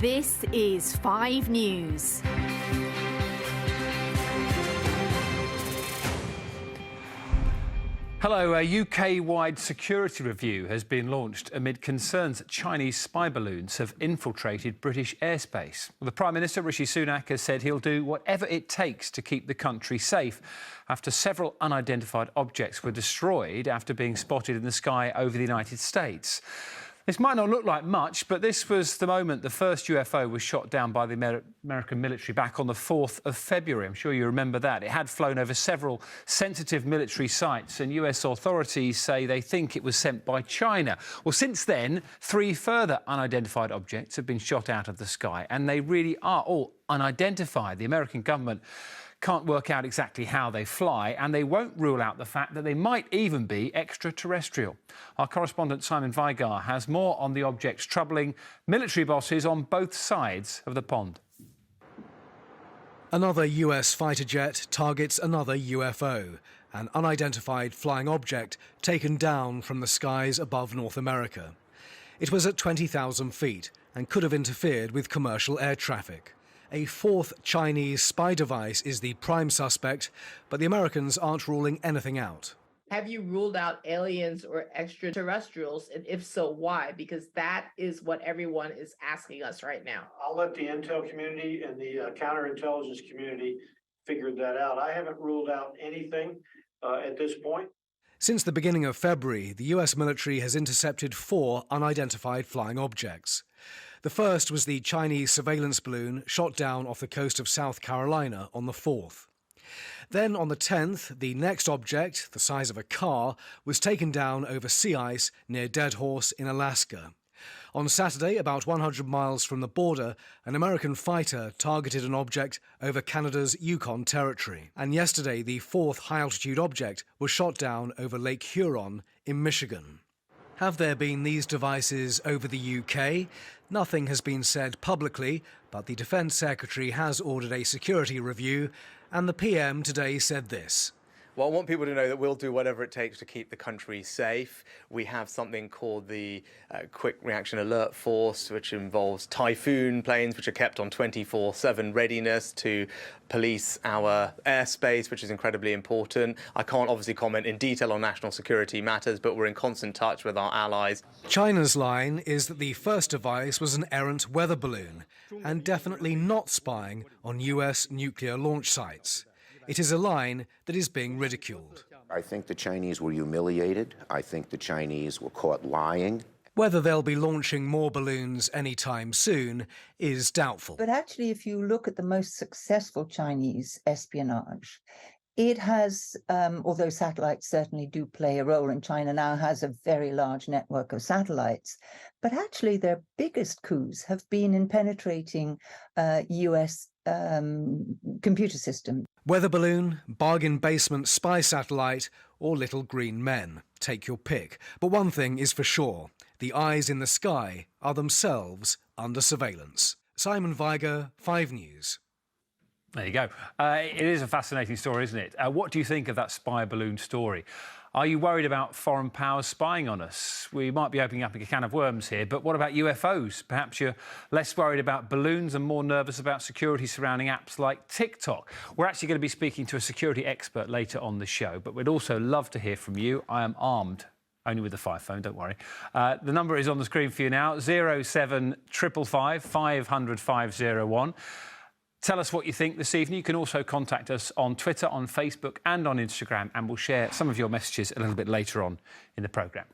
This is 5 News. Hello, a UK-wide security review has been launched amid concerns that Chinese spy balloons have infiltrated British airspace. Well, the Prime Minister, Rishi Sunak, has said he'll do whatever it takes to keep the country safe after several unidentified objects were destroyed after being spotted in the sky over the United States. This might not look like much, but this was the moment the first UFO was shot down by the American military back on the 4th of February. I'm sure you remember that. It had flown over several sensitive military sites, and US authorities say they think it was sent by China. Well, since then, 3 further unidentified objects have been shot out of the sky, and they really are all unidentified. The American government can't work out exactly how they fly, and they won't rule out the fact that they might even be extraterrestrial. Our correspondent Simon Vigar has more on the objects troubling military bosses on both sides of the pond. Another US fighter jet targets another UFO, an unidentified flying object taken down from the skies above North America. It was at 20,000 feet and could have interfered with commercial air traffic. A 4th Chinese spy device is the prime suspect, but the Americans aren't ruling anything out. Have you ruled out aliens or extraterrestrials? And if so, why? Because that is what everyone is asking us right now. I'll let the intel community and the counterintelligence community figure that out. I haven't ruled out anything at this point. Since the beginning of February, the US military has intercepted 4 unidentified flying objects. The first was the Chinese surveillance balloon shot down off the coast of South Carolina on the 4th. Then on the 10th, the next object, the size of a car, was taken down over sea ice near Dead Horse in Alaska. On Saturday, about 100 miles from the border, an American fighter targeted an object over Canada's Yukon territory. And yesterday, the 4th high-altitude object was shot down over Lake Huron in Michigan. Have there been these devices over the UK? Nothing has been said publicly, but the Defence Secretary has ordered a security review, and the PM today said this. Well, I want people to know that we'll do whatever it takes to keep the country safe. We have something called the Quick Reaction Alert Force, which involves Typhoon planes, which are kept on 24/7 readiness to police our airspace, which is incredibly important. I can't obviously comment in detail on national security matters, but we're in constant touch with our allies. China's line is that the first device was an errant weather balloon, and definitely not spying on US nuclear launch sites. It is a line that is being ridiculed. I think the Chinese were humiliated. I think the Chinese were caught lying. Whether they'll be launching more balloons anytime soon is doubtful. But actually, if you look at the most successful Chinese espionage, it has, although satellites certainly do play a role, and China now has a very large network of satellites, but actually their biggest coups have been in penetrating US computer systems. Weather balloon, bargain basement spy satellite, or little green men. Take your pick. But one thing is for sure. The eyes in the sky are themselves under surveillance. Simon Vigar, 5 News. There you go. It is a fascinating story, isn't it? What do you think of that spy balloon story? Are you worried about foreign powers spying on us? We might be opening up a can of worms here, but what about UFOs? Perhaps you're less worried about balloons and more nervous about security surrounding apps like TikTok. We're actually going to be speaking to a security expert later on the show, but we'd also love to hear from you. I am armed. Only with the 5 phone, don't worry. The number is on the screen for you now, 07555 500 501. Tell us what you think this evening. You can also contact us on Twitter, on Facebook and on Instagram, and we'll share some of your messages a little bit later on in the programme.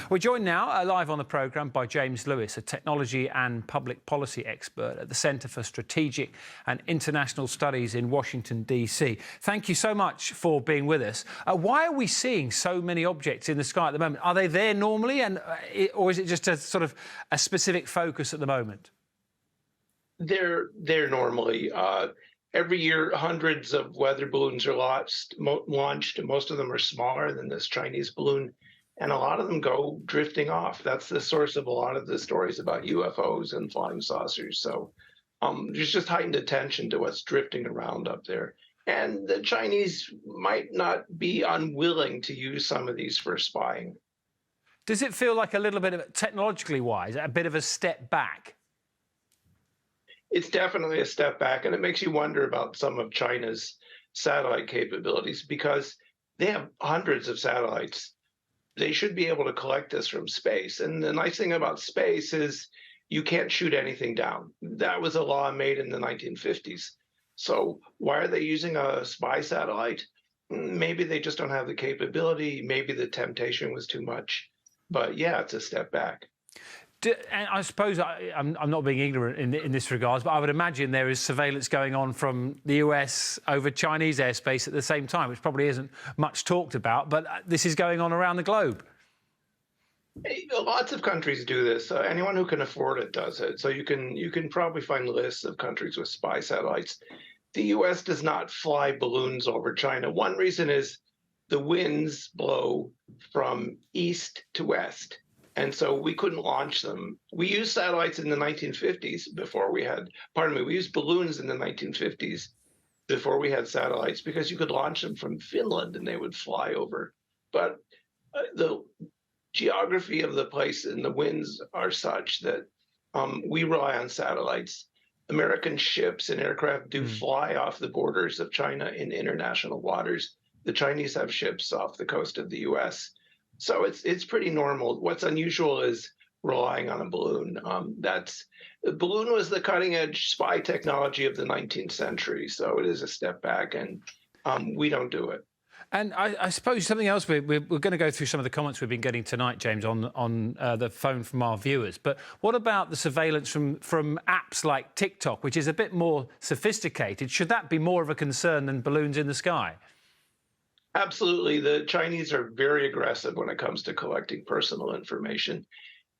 We're joined now live on the programme by James Lewis, a technology and public policy expert at the Centre for Strategic and International Studies in Washington, D.C. Thank you so much for being with us. Why are we seeing so many objects in the sky at the moment? Are they there normally, or is it just a sort of a specific focus at the moment? They're there normally. Every year, hundreds of weather balloons are launched. Most of them are smaller than this Chinese balloon, and a lot of them go drifting off. That's the source of a lot of the stories about UFOs and flying saucers. So there's just heightened attention to what's drifting around up there. And the Chinese might not be unwilling to use some of these for spying. Does it feel like a little bit of, technologically wise, a bit of a step back? it's definitely a step back, and it makes you wonder about some of China's satellite capabilities because they have hundreds of satellites. They should be able to collect this from space. And the nice thing about space is you can't shoot anything down. That was a law made in the 1950s. So why are they using a spy satellite? Maybe they just don't have the capability. Maybe the temptation was too much. But yeah, it's a step back. And I suppose I'm not being ignorant in this regard, but I would imagine there is surveillance going on from the US over Chinese airspace at the same time, which probably isn't much talked about, but this is going on around the globe. Lots of countries do this. Anyone who can afford it does it. So you can probably find lists of countries with spy satellites. The US does not fly balloons over China. One reason is the winds blow from east to west. And so we couldn't launch them. We used satellites in the 1950s before we had, we used balloons in the 1950s before we had satellites because you could launch them from Finland and they would fly over. But the geography of the place and the winds are such that we rely on satellites. American ships and aircraft do fly off the borders of China in international waters. The Chinese have ships off the coast of the US. So it's pretty normal. What's unusual is relying on a balloon. The balloon was the cutting edge spy technology of the 19th century. So it is a step back, and we don't do it. And I suppose something else, we're going to go through some of the comments we've been getting tonight, James, on the phone from our viewers. But what about the surveillance from apps like TikTok, which is a bit more sophisticated? Should that be more of a concern than balloons in the sky? Absolutely. The Chinese are very aggressive when it comes to collecting personal information.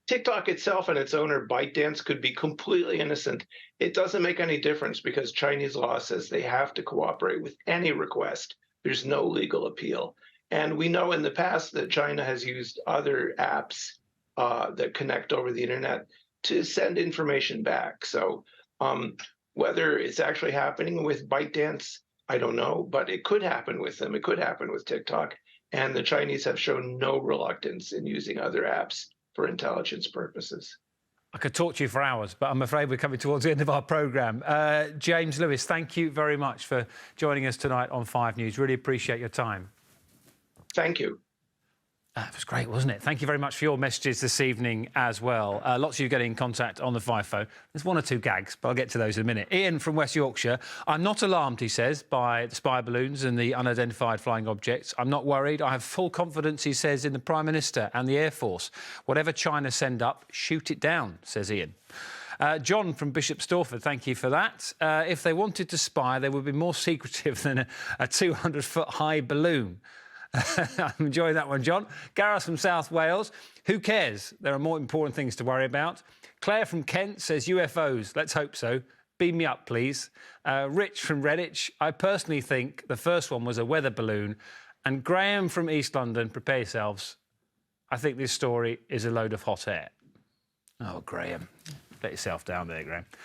TikTok itself and its owner, ByteDance, could be completely innocent. It doesn't make any difference because Chinese law says they have to cooperate with any request. There's no legal appeal. And we know in the past that China has used other apps that connect over the internet to send information back. So whether it's actually happening with ByteDance, I don't know, but it could happen with them. It could happen with TikTok. And the Chinese have shown no reluctance in using other apps for intelligence purposes. I could talk to you for hours, but I'm afraid we're coming towards the end of our programme. James Lewis, thank you very much for joining us tonight on 5 News. Really appreciate your time. Thank you. That was great, wasn't it? Thank you very much for your messages this evening as well. Lots of you getting in contact on the 5 phone. There's one or two gags, but I'll get to those in a minute. Ian from West Yorkshire. I'm not alarmed, he says, by the spy balloons and the unidentified flying objects. I'm not worried. I have full confidence, he says, in the Prime Minister and the Air Force. Whatever China send up, shoot it down, says Ian. John from Bishop Stortford, thank you for that. If they wanted to spy, they would be more secretive than a 200-foot high balloon. I'm enjoying that one, John. Gareth from South Wales. Who cares? There are more important things to worry about. Claire from Kent says UFOs. Let's hope so. Beam me up, please. Rich from Redditch. I personally think the first one was a weather balloon. And Graham from East London, prepare yourselves. I think this story is a load of hot air. Oh, Graham. Let yourself down there, Graham.